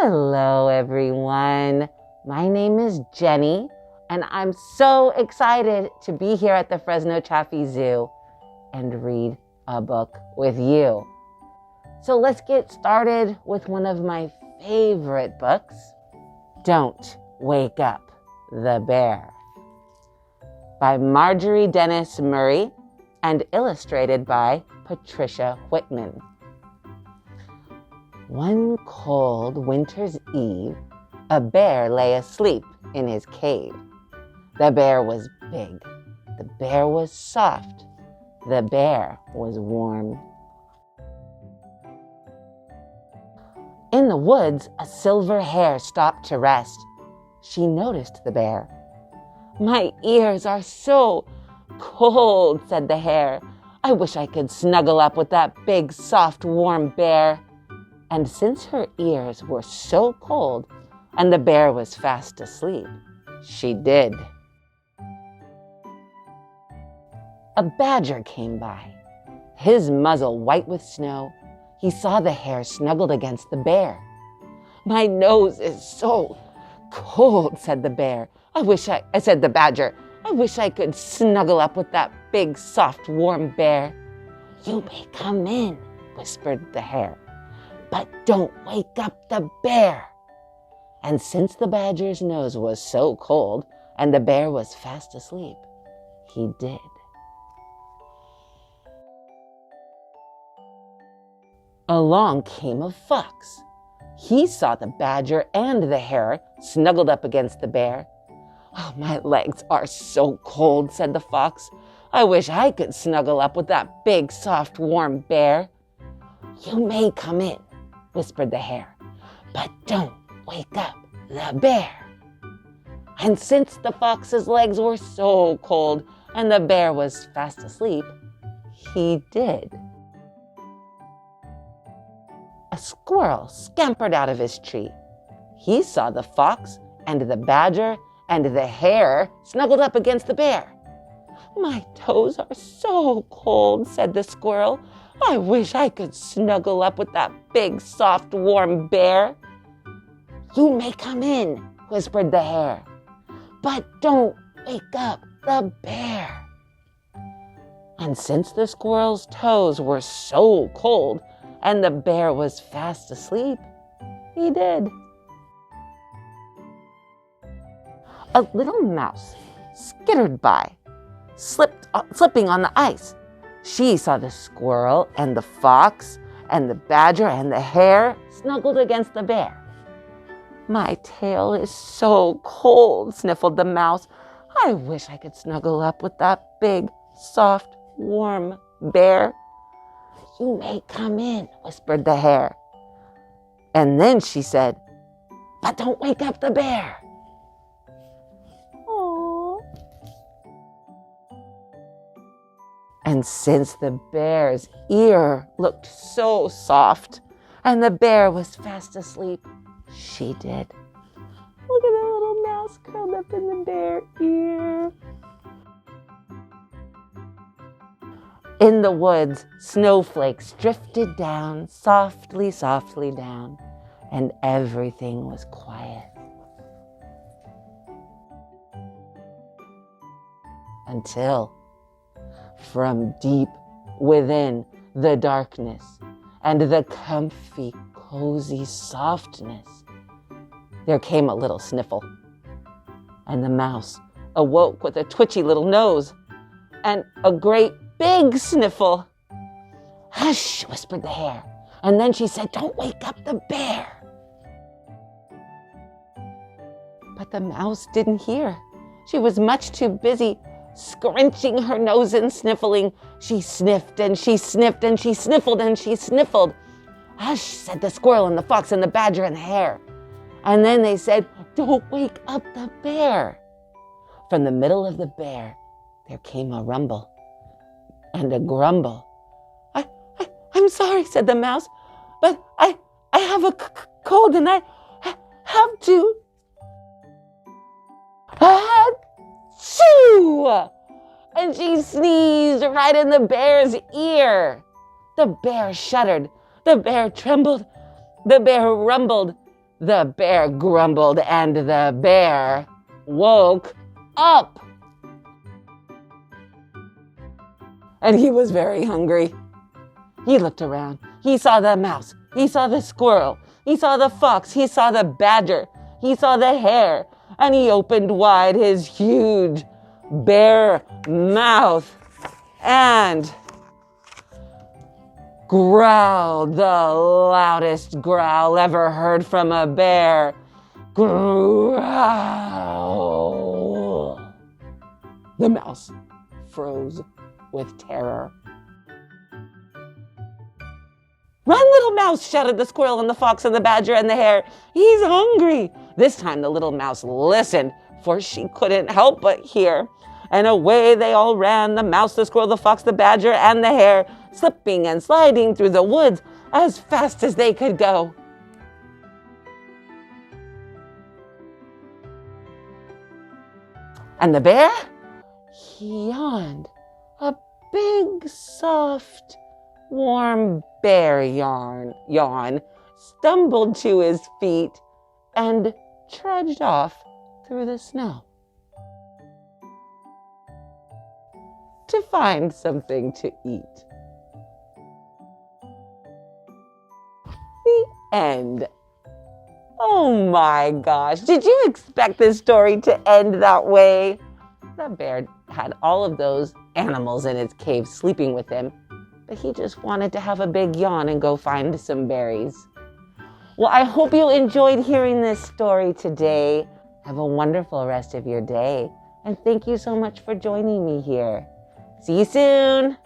Hello, everyone. My name is Jenny, and I'm so excited to be here at the Fresno Chaffee Zoo and read a book with you. So let's get started with one of my favorite books, Don't Wake Up the Bear, by Marjorie Dennis Murray and illustrated by Patricia Wittmann. One cold winter's eve, a bear lay asleep in his cave. The bear was big. The bear was soft. The bear was warm. In the woods, a silver hare stopped to rest. She noticed the bear. "My ears are so cold," said the hare. "I wish I could snuggle up with that big, soft, warm bear." And since her ears were so cold and the bear was fast asleep, she did. A badger came by, his muzzle white with snow. He saw the hare snuggled against the bear. "My nose is so cold," said the badger. I wish I could snuggle up with that big, soft, warm bear." "You may come in," whispered the hare, "but don't wake up the bear." And since the badger's nose was so cold and the bear was fast asleep, he did. Along came a fox. He saw the badger and the hare snuggled up against the bear. "Oh, my legs are so cold," said the fox. "I wish I could snuggle up with that big, soft, warm bear." "You may come in," whispered the hare, "but don't wake up the bear." And since the fox's legs were so cold and the bear was fast asleep, he did. A squirrel scampered out of his tree. He saw the fox and the badger and the hare snuggled up against the bear. "My toes are so cold," said the squirrel. "I wish I could snuggle up with that big, soft, warm bear." "You may come in," whispered the hare, "but don't wake up the bear." And since the squirrel's toes were so cold and the bear was fast asleep, he did. A little mouse skittered by, slipping on the ice. She saw the squirrel and the fox and the badger and the hare snuggled against the bear. "My tail is so cold," sniffled the mouse. "I wish I could snuggle up with that big, soft, warm bear." "You may come in," whispered the hare. And then she said, "But don't wake up the bear." Aww. And since the bear's ear looked so soft and the bear was fast asleep, she did. Look at that little mouse curled up in the bear ear. In the woods, snowflakes drifted down, softly, softly down, and everything was quiet. Until, from deep within the darkness and the comfy, cozy softness, there came a little sniffle. And the mouse awoke with a twitchy little nose and a great big sniffle. "Hush," whispered the hare. And then she said, "Don't wake up the bear." But the mouse didn't hear. She was much too busy scrunching her nose and sniffling. She sniffed and she sniffed and she sniffled and she sniffled. "Hush," said the squirrel and the fox and the badger and the hare. And then they said, "Don't wake up the bear." From the middle of the bear, there came a rumble and a grumble. I'm sorry," said the mouse, "but I have a cold and I have to." Achoo! And she sneezed right in the bear's ear. The bear shuddered. The bear trembled. The bear rumbled. The bear grumbled, and the bear woke up. And he was very hungry. He looked around. He saw the mouse. He saw the squirrel. He saw the fox. He saw the badger. He saw the hare. And he opened wide his huge bear mouth and growled the loudest growl ever heard from a bear. Growl. The mouse froze with terror. "Run, little mouse," shouted the squirrel and the fox and the badger and the hare. "He's hungry." This time the little mouse listened, for she couldn't help but hear. And away they all ran, the mouse, the squirrel, the fox, the badger, and the hare, slipping and sliding through the woods as fast as they could go. And the bear? He yawned. A big, soft, warm bear yawn, stumbled to his feet, and trudged off through the snow to find something to eat. The end. Oh my gosh, did you expect this story to end that way? The bear had all of those animals in its cave sleeping with him, but he just wanted to have a big yawn and go find some berries. Well, I hope you enjoyed hearing this story today. Have a wonderful rest of your day, and thank you so much for joining me here. See you soon.